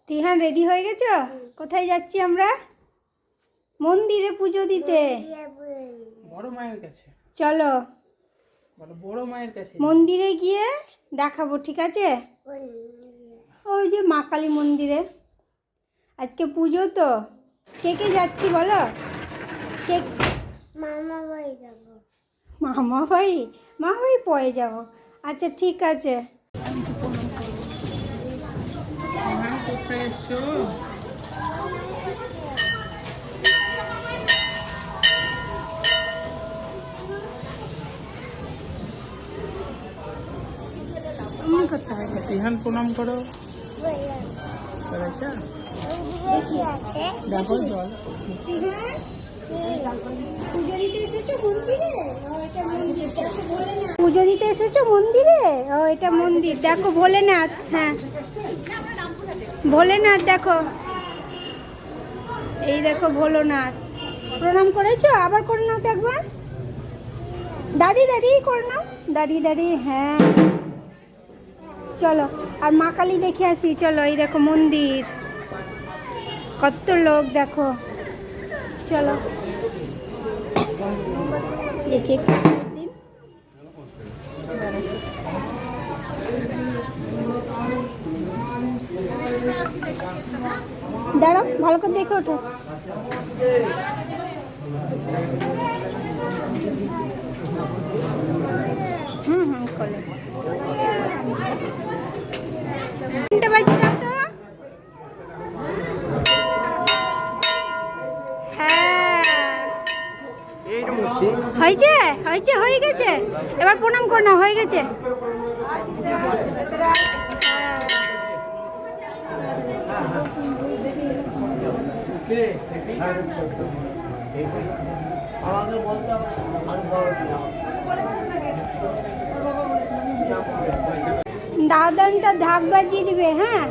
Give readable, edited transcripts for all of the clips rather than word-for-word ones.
Tihan ready হয়ে গেছো? কোথায় যাচ্ছি আমরা? মন্দিরে পুজো দিতে। বড় মায়ের কাছে চলো বড় মায়ের কাছে মন্দিরে গিয়ে দেখাবো, ঠিক আছে? ওই যে মা কালী মন্দিরে আজকে পুজো তো। কে কে যাচ্ছি বলো? কে? মামা বাড়ি যাবো। মামা ভাই? মামা ভাই পরে যাবো। আচ্ছা ঠিক আছে। কোথায় এসছো? তিহান প্রণাম করো। করেছো? দেখো জল। পুজো দিতে এসেছো মন্দিরে? পুজো দিতে এসেছো মন্দিরে? ও এটা মন্দির। দেখো ভোলেনাথ। হ্যাঁ ভোলেনাথ দেখো, এই দেখো ভোলেনাথ। প্রণাম করেছো? আবার করে নাও তো একবার। দাঁড়িয়ে দাঁড়িয়ে করে নাও, দাঁড়িয়ে দাঁড়িয়ে। হ্যাঁ চলো আর মা কালী দেখে আসি। চলো এই দেখো মন্দির, কত লোক দেখো। চলো দেখি দিন। দাঁড়াও ভালো করে দেখে ওঠো। করলে তিনটে বাজে দাও তো। হ্যাঁ হয়েছে হয়েছে, হয়ে গেছে। এবার প্রণাম কর না, হয়ে গেছে। দাদানটা ঢাক বাজিয়ে দিবে। হ্যাঁ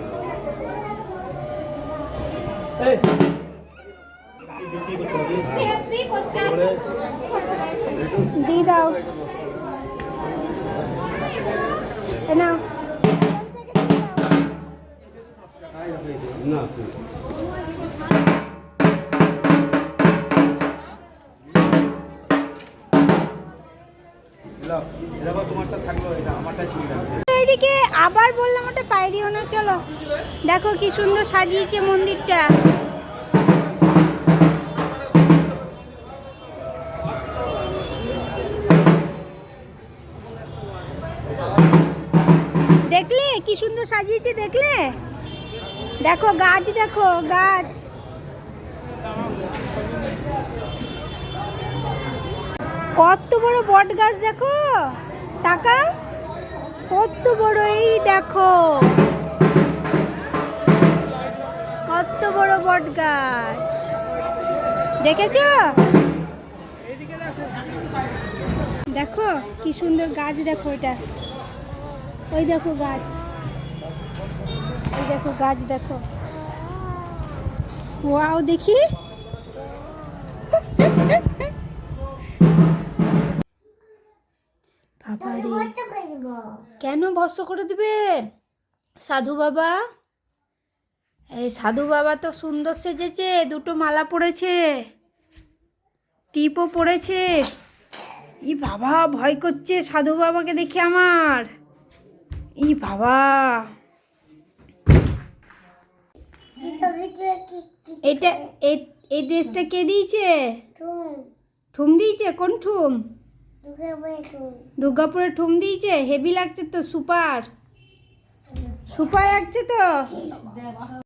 দিয়ে দাও নাও। এইদিকে আবার বললাম ওটা পাইরিও না। চলো দেখো কি সুন্দর সাজিয়েছে মন্দিরটা। দেখলে কি সুন্দর সাজিয়েছে? দেখলে? দেখো গাছ, দেখো গাছ। কত বড় বট গাছ দেখো, টাকা কত বড়। এই দেখো কত বড় বট গাছ, দেখেছো? দেখো কি সুন্দর গাছ। দেখো এটা, ওই দেখো গাছ, ওই দেখো গাছ দেখো। ওয়াও দেখি। কেন ভস্ম করে দিবে? সাধু বাবা, এই সাধু বাবা তো সুন্দর সেজেছে, দুটো মালা পরেছে, টিপও পরেছে। ই বাবা ভয় করছে সাধু বাবাকে দেখে আমার। ই বাবা, এটা এই ড্রেসটা কে দিয়েছে? ঠুম দিয়েছে? কোন ঠুম? দুর্গাপুরে ঠুম দিয়েছে। হেভি লাগছে তো, সুপার সুপার লাগছে তো।